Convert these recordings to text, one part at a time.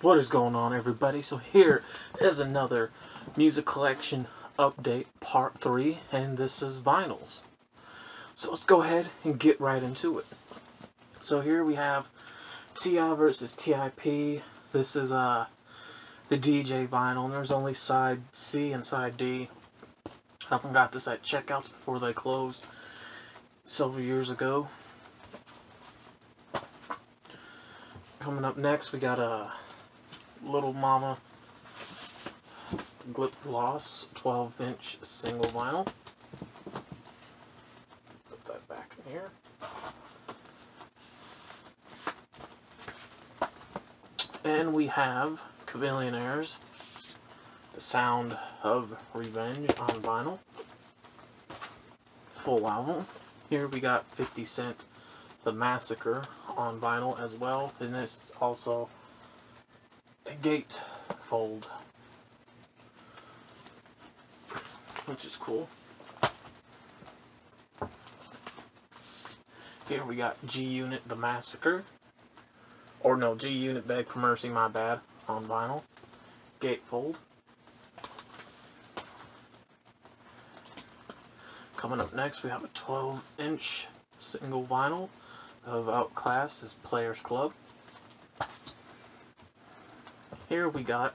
What is going on, everybody? So here is another music collection update part 3, and this is vinyls. So let's go ahead and get right into it. So here we have T.I. versus T.I.P. This is the DJ vinyl, and there's only side C and side D. I got this at checkouts before they closed several years ago. Coming up next, we got a Little Mama Lip Gloss 12-inch single vinyl. Put that back in here. And we have Chameleonaires, The Sound of Revenge on vinyl. Full album. Here we got 50 Cent, The Massacre on vinyl as well. And this also a gate fold, which is cool. Here we got G-Unit, The Massacre. Or no, G-Unit, Beg for Mercy, my bad, on vinyl. Gatefold. Coming up next, we have a 12-inch single vinyl of Outkast's Players Club. Here we got,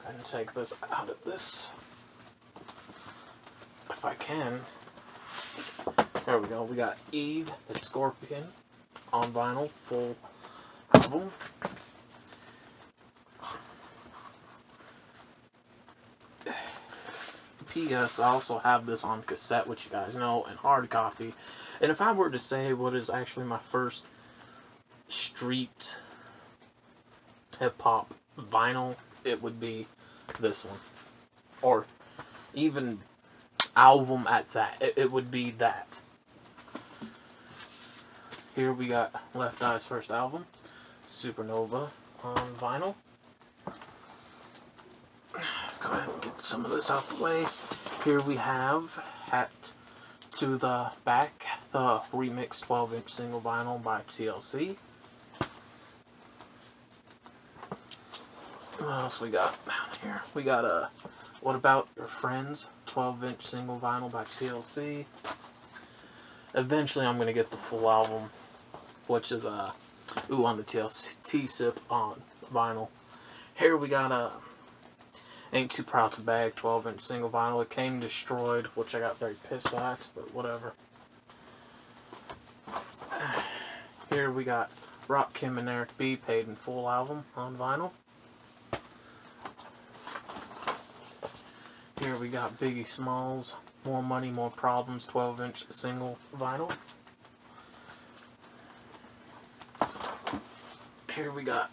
I'm going to take this out of this, if I can. There we go, we got Eve, the Scorpion, on vinyl, full album. P.S. I also have this on cassette, which you guys know, and hard copy. And if I were to say what is actually my first street hip-hop vinyl, it would be this one. Or even album at that. It would be that. Here we got Left Eye's first album, Supernova, on vinyl. Let's go ahead and get some of this out the way. Here we have Hat to the Back, the remix 12-inch single vinyl by TLC. What else we got down here? We got a What About Your Friends 12-inch single vinyl by TLC. Eventually I'm going to get the full album, which is Ooh on the TLC Sip on vinyl. Here we got a Ain't Too Proud to Bag 12-inch single vinyl. It came destroyed, which I got very pissed at, but whatever. Here we got Rock Kim and Eric B Paid in Full album on vinyl. Here we got Biggie Smalls, More Money, More Problems, 12-inch single vinyl. Here we got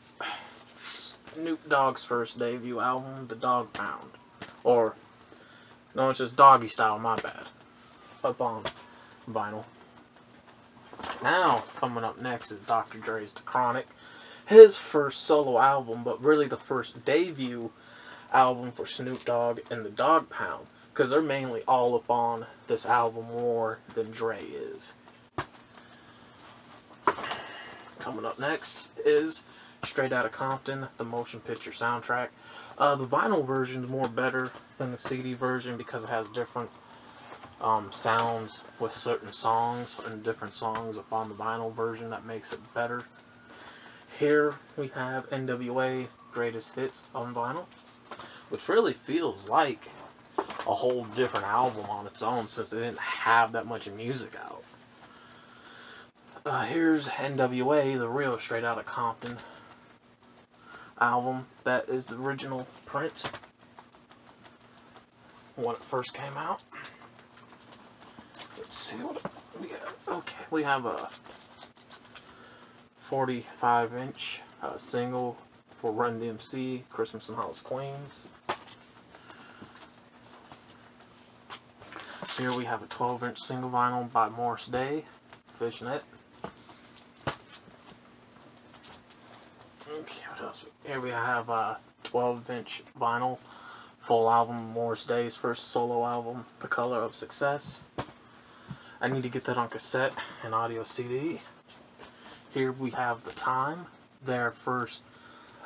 Snoop Dogg's first debut album, The Dog Pound. Or, no, it's just Doggy Style, my bad. Up on vinyl. Now, coming up next is Dr. Dre's The Chronic. His first solo album, but really the first debut album for Snoop Dogg and the Dog Pound, because they're mainly all up on this album more than Dre is. Coming up next is Straight Outta Compton, the motion picture soundtrack. The vinyl version is more better than the CD version because it has different sounds with certain songs and different songs up on the vinyl version that makes it better. Here we have NWA Greatest Hits on vinyl, which really feels like a whole different album on its own since they didn't have that much music out. Here's NWA, the real Straight Outta Compton album. That is the original print when it first came out. Let's see what we got. Okay, we have a 45-inch single for Run DMC, Christmas in Hollis, Queens. Here we have a 12-inch single vinyl by Morris Day, Fishnet. Okay, what else? Here we have a 12-inch vinyl, full album, Morris Day's first solo album, The Color of Success. I need to get that on cassette and audio CD. Here we have The Time, their first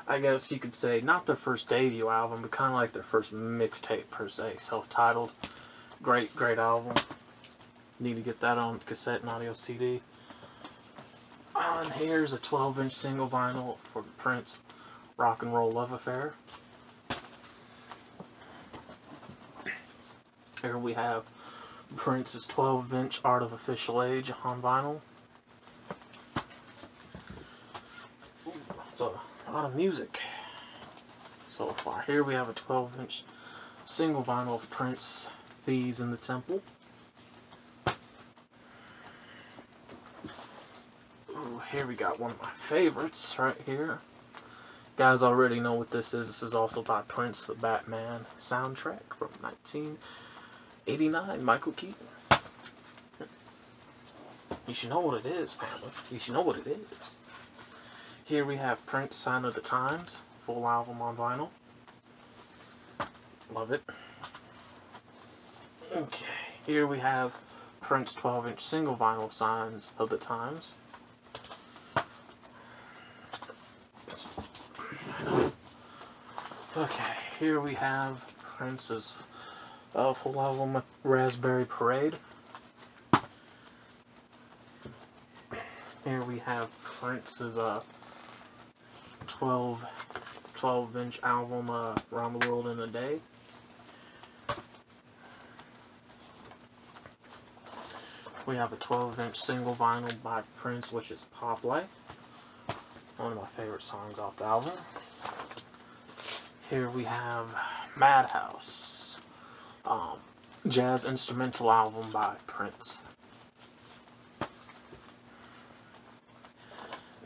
I guess you could say, not their first debut album, but kind of like their first mixtape per se, self-titled. Great, great album. Need to get that on cassette and audio CD. And here's a 12-inch single vinyl for the Prince Rock and Roll Love Affair. Here we have Prince's 12-inch Art of Official Age on vinyl. It's a lot of music so far. Here we have a 12-inch single vinyl of Prince, Thieves in the Temple. Ooh, here we got one of my favorites right here. Guys already know what this is. This is also by Prince, the Batman soundtrack from 1989, Michael Keaton. You should know what it is, family. You should know what it is. Here we have Prince, Sign of the Times, full album on vinyl. Love it. Okay, here we have Prince 12-inch single vinyl, Signs of the Times. Okay, here we have Prince's full album, Raspberry Parade. Here we have Prince's 12-inch album, Around the World in a Day. We have a 12-inch single vinyl by Prince, which is Pop Life. One of my favorite songs off the album. Here we have Madhouse, jazz instrumental album by Prince.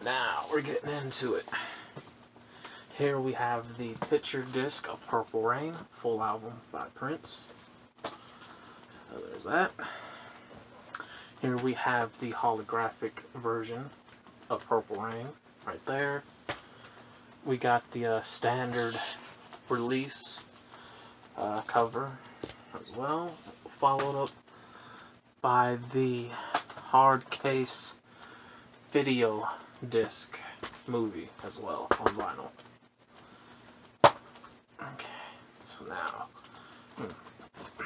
Now we're getting into it. Here we have the picture disc of Purple Rain, full album by Prince. So there's that. Here we have the holographic version of Purple Rain, right there. We got the standard release cover as well, followed up by the hard case video disc movie as well on vinyl. Okay, so now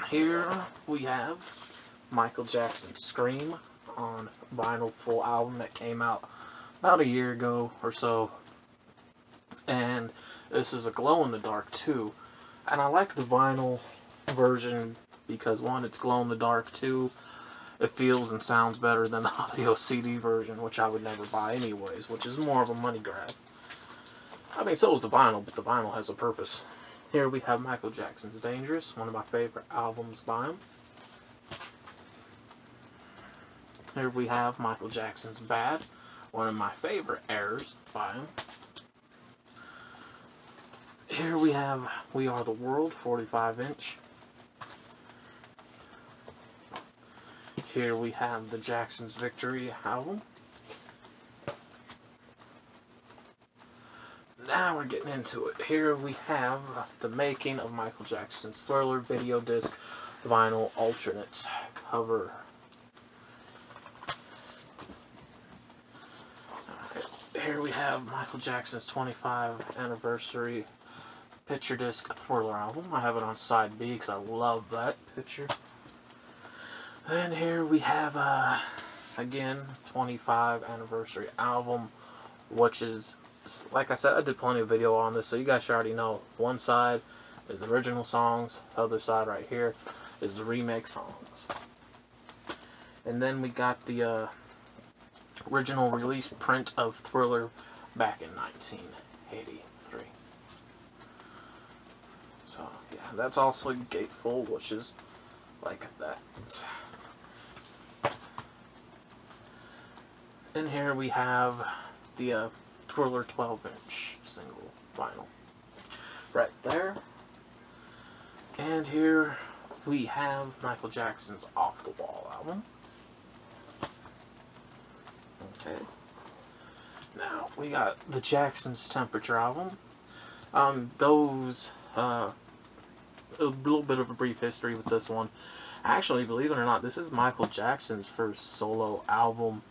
here we have Michael Jackson's Scream on vinyl, full album that came out about a year ago or so. And this is a glow-in-the-dark too. And I like the vinyl version because, one, it's glow-in-the-dark, two, it feels and sounds better than the audio CD version, which I would never buy anyways, which is more of a money grab. I mean, so is the vinyl, but the vinyl has a purpose. Here we have Michael Jackson's Dangerous, one of my favorite albums by him. Here we have Michael Jackson's Bad, one of my favorite errors by him. Here we have We Are the World, 45-inch. Here we have the Jackson's Victory album. Now we're getting into it. Here we have the making of Michael Jackson's Thriller video disc vinyl alternate cover. Here we have Michael Jackson's 25th anniversary picture disc Thriller album. I have it on side B because I love that picture. And here we have, again, 25th anniversary album, which is, like I said, I did plenty of video on this, so you guys should already know. One side is the original songs, the other side right here is the remake songs. And then we got the original release print of Thriller back in 1983. So, yeah, that's also gatefold, which is like that. And here we have the Thriller 12-inch single vinyl right there. And here we have Michael Jackson's Off the Wall album. Okay. Now we got the Jackson's Temperature album. A little bit of a brief history with this one. Actually, believe it or not, this is Michael Jackson's first solo album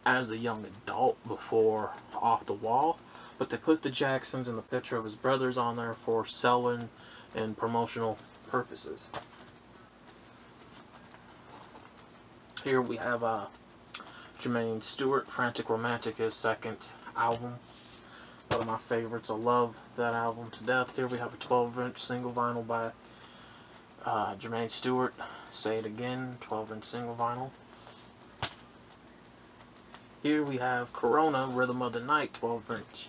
as a young adult before Off the Wall. but they put the Jacksons and the picture of his brothers on there for selling and promotional purposes. Here we have Jermaine Stewart, Frantic Romantic, his second album. One of my favorites. I love that album to death. Here we have a 12-inch single vinyl by Jermaine Stewart. Say It Again, 12-inch single vinyl. Here we have Corona, Rhythm of the Night, 12-inch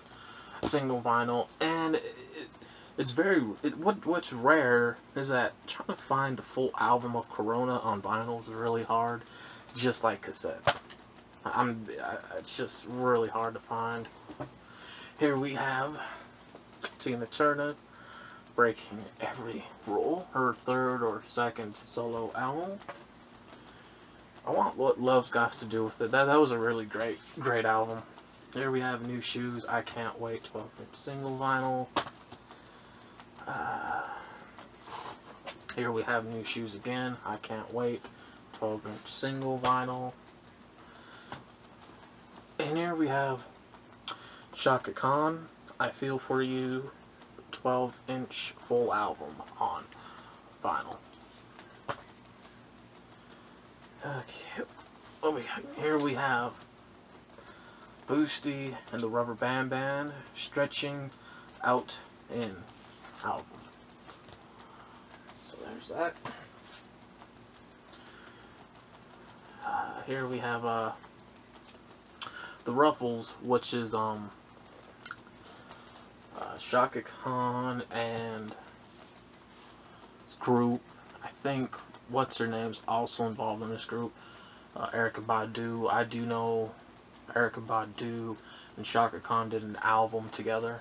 single vinyl. And it's very... what's rare is that trying to find the full album of Corona on vinyl is really hard, just like cassette. It's just really hard to find. Here we have Tina Turner, Breaking Every Rule, her third or second solo album. I want What Love's Got to Do with It. That was a really great album. Here we have New Shoes, I Can't Wait, 12-inch single vinyl. Here we have New Shoes again, I Can't Wait, 12-inch single vinyl. And here we have Chaka Khan, I Feel For You, 12-inch full album on vinyl. Okay, here we have Boosty and the Rubber Band Band, Stretching Out In album. So there's that. Here we have the Ruffles, which is Chaka Khan and group. I think what's her name's also involved in this group. Erykah Badu. I do know Erykah Badu and Chaka Khan did an album together.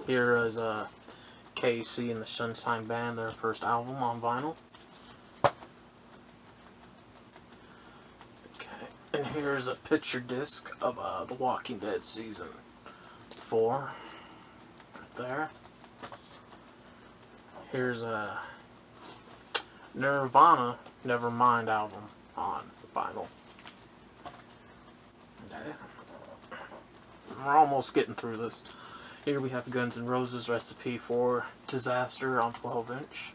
Here is KC and the Sunshine Band, their first album on vinyl. Okay, and here's a picture disc of The Walking Dead Season 4. Right there. Here's a Nirvana Nevermind album on vinyl. Okay. We're almost getting through this. Here we have Guns N' Roses Recipe for Disaster on 12-inch.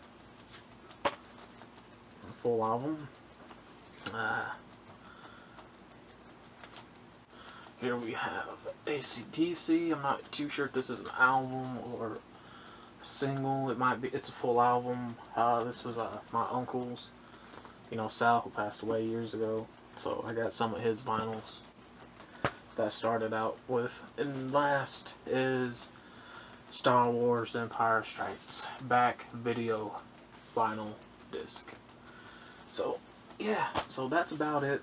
Full album. Here we have AC/DC. I'm not too sure if this is an album or a single. It might be. It's a full album. This was my uncle's, Sal, who passed away years ago. So I got some of his vinyls that started out with. And last is Star Wars Empire Strikes Back video vinyl disc. So yeah, so that's about it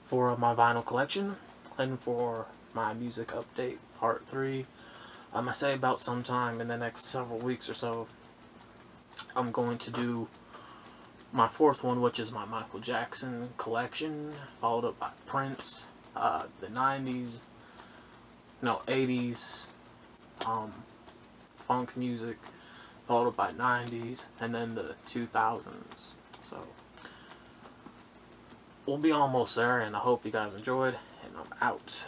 for my vinyl collection and for my music update part 3. I say about sometime in the next several weeks or so, I'm going to do my 4th one, which is my Michael Jackson collection, followed up by Prince, the 80s funk music, followed up by 90s, and then the 2000s. So we'll be almost there, and I hope you guys enjoyed, and I'm out.